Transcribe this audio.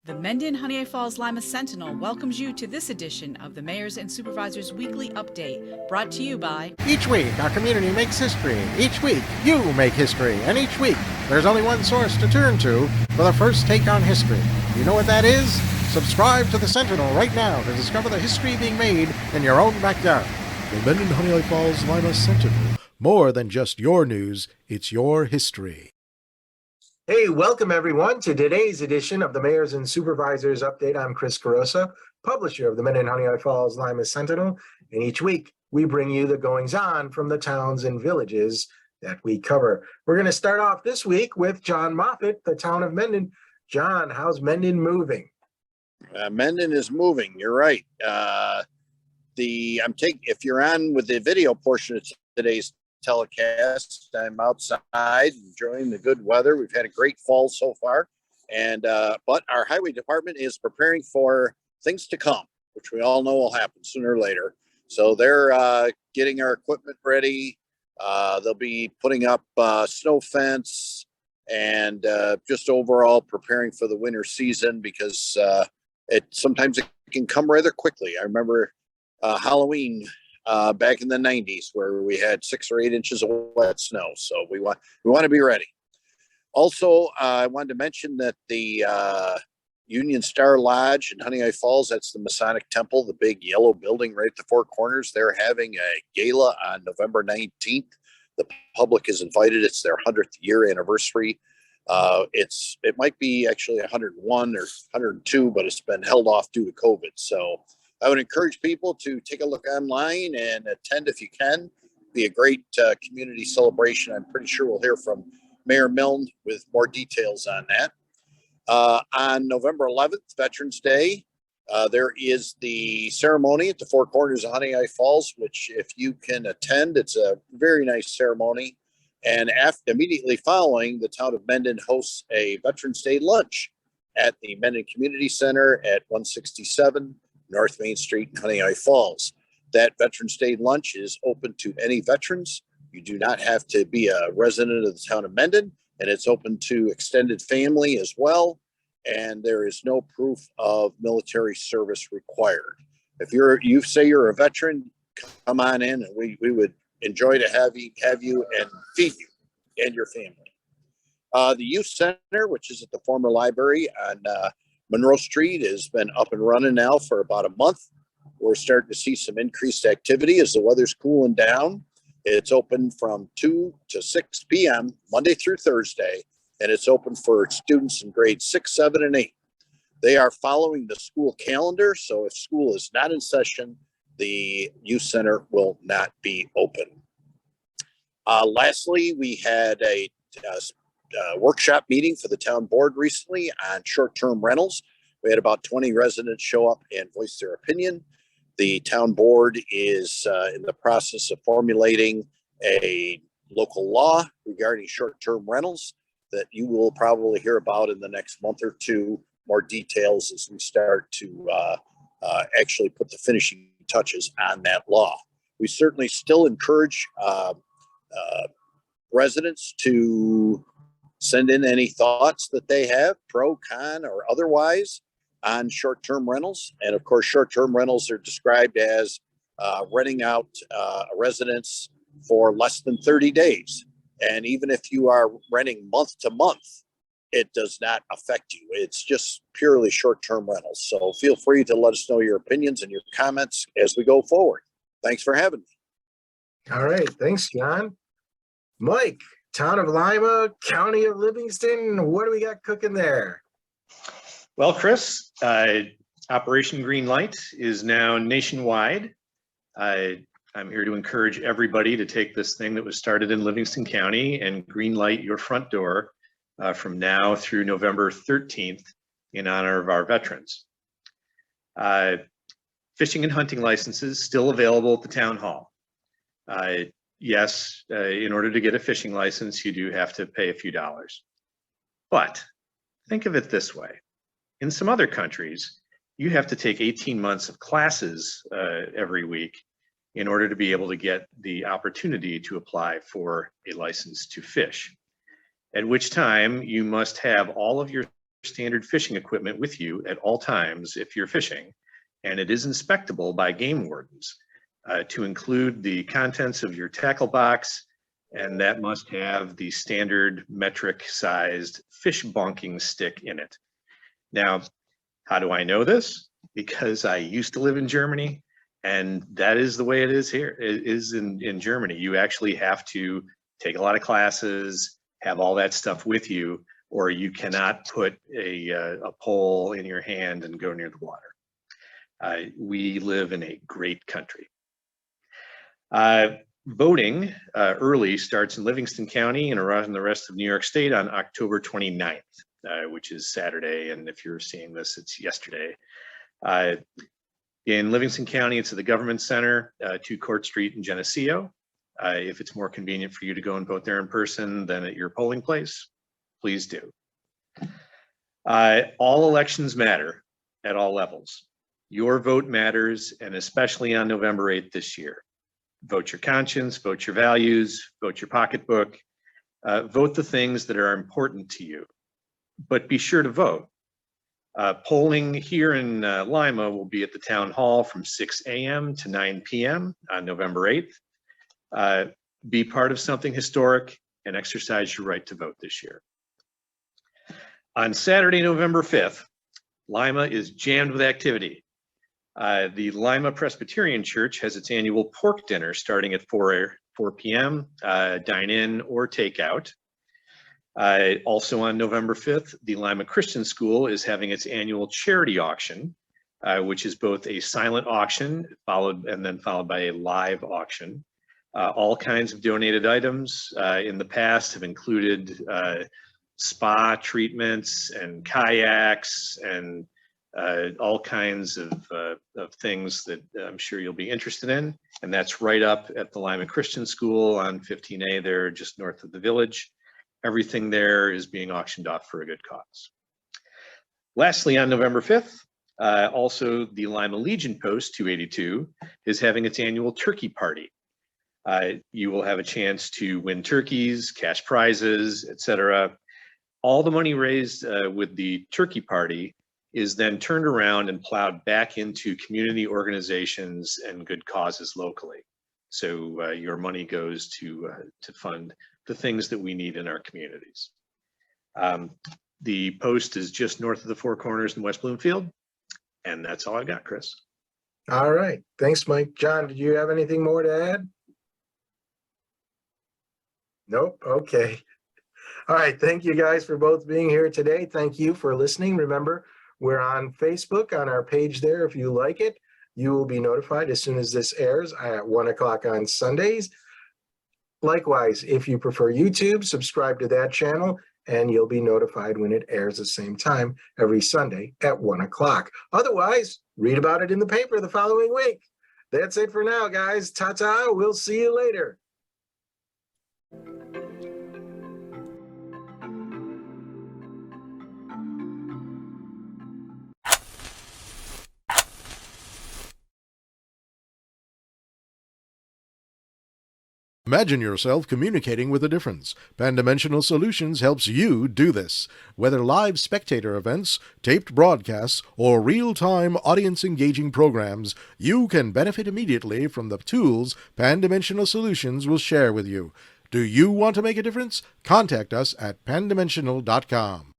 The Mendon-Honeoye Falls-Lima Sentinel welcomes you to this edition of the Mayor's and Supervisors Weekly Update, brought to you by... Each week, our community makes history. Each week, you make history. And each week, there's only one source to turn to for the first take on history. You know what that is? Subscribe to the Sentinel right now to discover the history being made in your own backyard. The Mendon-Honeoye Falls-Lima Sentinel. More than just your news, it's your history. Hey, welcome everyone to today's edition of the Mayors and Supervisors Update. I'm Chris Carosa, publisher of the Mendon-Honeoye Falls-Lima Sentinel, and each week we bring you the goings-on from the towns and villages that we cover. We're going to start off this week with John Moffett, the town of Mendon. John, how's Mendon moving? Mendon is moving. You're right. If you're on with the video portion of today's telecast, I'm outside enjoying the good weather. We've had a great fall so far, and but our highway department is preparing for things to come, which we all know will happen sooner or later. So they're getting our equipment ready. They'll be putting up snow fence and just overall preparing for the winter season, because sometimes it can come rather quickly. I remember Halloween back in the 90s, where we had 6 or 8 inches of wet snow. So we want to be ready. Also, I wanted to mention that the Union Star Lodge in Honeoye Falls, that's the Masonic Temple, the big yellow building right at the Four Corners, they're having a gala on November 19th. The public is invited. It's their 100th year anniversary. It might be actually 101 or 102, but it's been held off due to COVID. So I would encourage people to take a look online and attend if you can. Be a great community celebration. I'm pretty sure we'll hear from Mayor Milne with more details on that. On November 11th, Veterans Day, there is the ceremony at the Four Corners of Honeoye Falls, which if you can attend, it's a very nice ceremony. And immediately following, the town of Mendon hosts a Veterans Day lunch at the Mendon Community Center at 167 North Main Street in Honeoye Falls. That Veterans Day lunch is open to any veterans. You do not have to be a resident of the town of Mendon, and it's open to extended family as well. And there is no proof of military service required. If you say you're a veteran, come on in, and we would enjoy to have you and feed you and your family. The youth center, which is at the former library on Monroe Street, has been up and running now for about a month. We're starting to see some increased activity as the weather's cooling down. It's open from 2 to 6 p.m. Monday through Thursday, and it's open for students in grades 6, 7, and 8. They are following the school calendar, so if school is not in session, the youth center will not be open. Lastly, we had a workshop meeting for the town board recently on short-term rentals. We had about 20 residents show up and voice their opinion. The town board is in the process of formulating a local law regarding short-term rentals that you will probably hear about in the next month or two. More details as we start to actually put the finishing touches on that law. We certainly still encourage residents to send in any thoughts that they have, pro, con, or otherwise, on short-term rentals. And of course, short-term rentals are described as renting out a residence for less than 30 days. And even if you are renting month to month, it does not affect you. It's just purely short-term rentals. So feel free to let us know your opinions and your comments as we go forward. Thanks for having me. All right. Thanks, John. Mike, town of Lima, county of Livingston. What do we got cooking there? Well, Chris, Operation Greenlight is now nationwide. I'm here to encourage everybody to take this thing that was started in Livingston County and greenlight your front door from now through November 13th in honor of our veterans. Fishing and hunting licenses still available at the town hall. Yes, in order to get a fishing license, you do have to pay a few dollars. But think of it this way. In some other countries, you have to take 18 months of classes every week in order to be able to get the opportunity to apply for a license to fish, at which time you must have all of your standard fishing equipment with you at all times if you're fishing, and it is inspectable by game wardens, to include the contents of your tackle box, and that must have the standard metric sized fish bonking stick in it. Now, how do I know this? Because I used to live in Germany, and that is the way it is here. It is in Germany. You actually have to take a lot of classes, have all that stuff with you, or you cannot put a pole in your hand and go near the water. We live in a great country. Voting early starts in Livingston County and around the rest of New York State on October 29th, which is Saturday. And if you're seeing this, it's yesterday. In Livingston County, it's at the Government Center, 2 Court Street in Geneseo. If it's more convenient for you to go and vote there in person than at your polling place, please do. All elections matter at all levels. Your vote matters, and especially on November 8th this year. Vote your conscience, vote your values, vote your pocketbook, vote the things that are important to you, but be sure to vote. Polling here in Lima will be at the town hall from 6 a.m. to 9 p.m. on November 8th. Be part of something historic and exercise your right to vote this year. On Saturday, November 5th, Lima is jammed with activity. The Lima Presbyterian Church has its annual pork dinner starting at 4 p.m., dine in or takeout. Also on November 5th, the Lima Christian School is having its annual charity auction, which is both a silent auction followed by a live auction. All kinds of donated items in the past have included spa treatments and kayaks and all kinds of things that I'm sure you'll be interested in. And that's right up at the Lima Christian School on 15A there, just north of the village. Everything there is being auctioned off for a good cause. Lastly, on November 5th, also the Lima Legion Post 282 is having its annual turkey party. You will have a chance to win turkeys, cash prizes, etc. All the money raised with the turkey party is then turned around and plowed back into community organizations and good causes locally. So your money goes to fund the things that we need in our communities. The post is just north of the Four Corners in West Bloomfield. And that's all I got, Chris. All right. Thanks, Mike. John, did you have anything more to add? Nope. Okay. All right. Thank you guys for both being here today. Thank you for listening. Remember, we're on Facebook on our page there. If you like it, you will be notified as soon as this airs at 1 o'clock on Sundays. Likewise, if you prefer YouTube, subscribe to that channel and you'll be notified when it airs the same time every Sunday at 1 o'clock. Otherwise, read about it in the paper the following week. That's it for now, guys. Ta-ta. We'll see you later. Imagine yourself communicating with a difference. Pan-Dimensional Solutions helps you do this. Whether live spectator events, taped broadcasts, or real-time audience-engaging programs, you can benefit immediately from the tools Pan-Dimensional Solutions will share with you. Do you want to make a difference? Contact us at pandimensional.com.